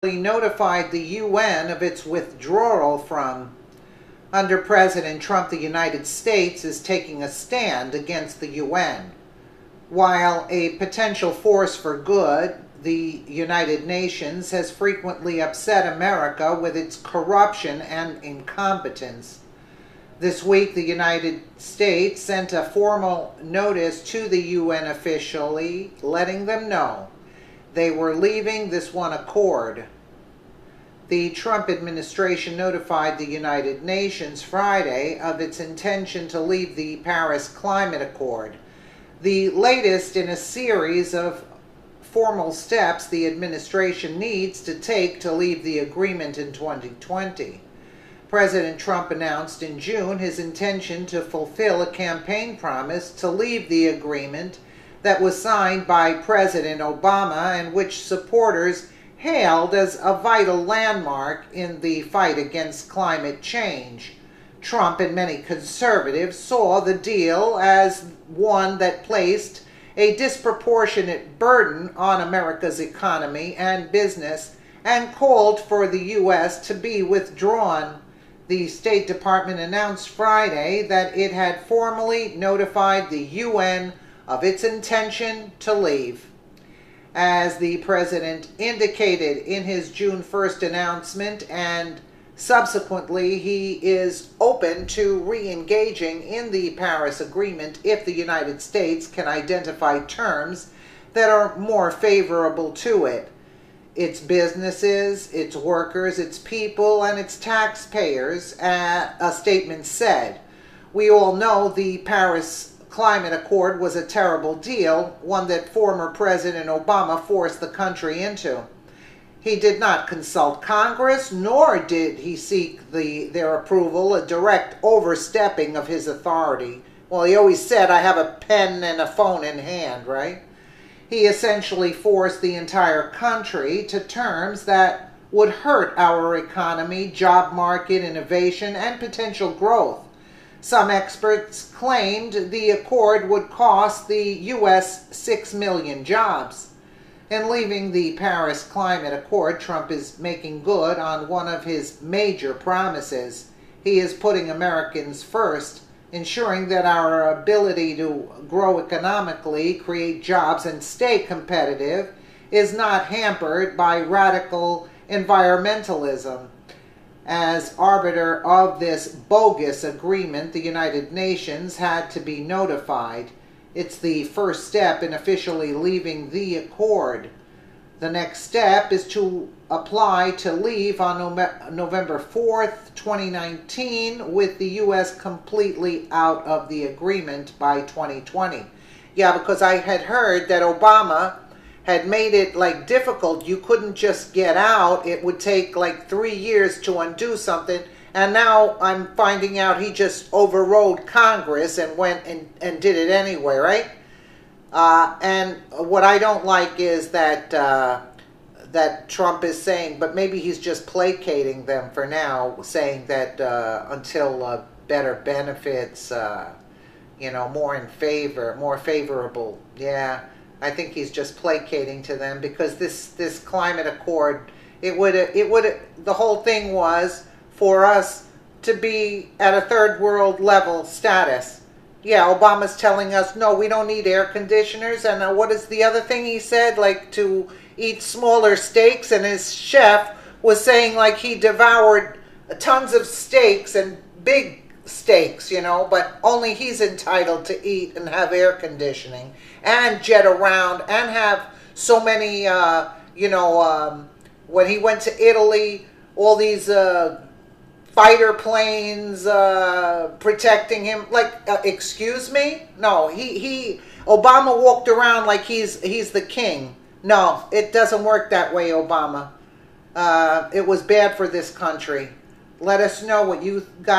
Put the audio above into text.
notified the UN of its withdrawal from. Under President Trump, the United States is taking a stand against the UN. While a potential force for good, the United Nations has frequently upset America with its corruption and incompetence. This week, the United States sent a formal notice to the UN officially, letting them know they were leaving this one accord. The Trump administration notified the United Nations Friday of its intention to leave the Paris Climate Accord, the latest in a series of formal steps the administration needs to take to leave the agreement in 2020. President Trump announced in June his intention to fulfill a campaign promise to leave the agreement that was signed by President Obama and which supporters hailed as a vital landmark in the fight against climate change. Trump and many conservatives saw the deal as one that placed a disproportionate burden on America's economy and business and called for the U.S. to be withdrawn. The State Department announced Friday that it had formally notified the UN of its intention to leave. As the president indicated in his June 1st announcement, and subsequently he is open to re-engaging in the Paris Agreement if the United States can identify terms that are more favorable to it. Its businesses, its workers, its people, and its taxpayers, a statement said. We all know the Paris Climate Accord was a terrible deal, one that former President Obama forced the country into. He did not consult Congress, nor did he seek their approval, a direct overstepping of his authority. Well, he always said, I have a pen and a phone in hand, right? He essentially forced the entire country to terms that would hurt our economy, job market, innovation, and potential growth. Some experts claimed the accord would cost the U.S. 6 million jobs. In leaving the Paris Climate Accord, Trump is making good on one of his major promises. He is putting Americans first, ensuring that our ability to grow economically, create jobs, and stay competitive is not hampered by radical environmentalism. As arbiter of this bogus agreement, the United Nations had to be notified. It's the first step in officially leaving the accord. The next step is to apply to leave on November 4th, 2019, with the U.S. completely out of the agreement by 2020. Yeah, because I had heard that Obama had made it difficult. You couldn't just get out. It would take 3 years to undo something. And now I'm finding out he just overrode Congress and went and did it anyway, right? And what I don't like is that that Trump is saying, but maybe he's just placating them for now, saying that until better benefits, more favorable. Yeah. I think he's just placating to them because this climate accord, the whole thing was for us to be at a third world level status. Yeah, Obama's telling us, no, we don't need air conditioners. And what is the other thing he said? To eat smaller steaks. And his chef was saying he devoured tons of steaks and big steaks, but only he's entitled to eat and have air conditioning and jet around and have so many, when he went to Italy, all these fighter planes protecting him. Excuse me? No, Obama walked around like he's the king. No, it doesn't work that way, Obama. It was bad for this country. Let us know what you guys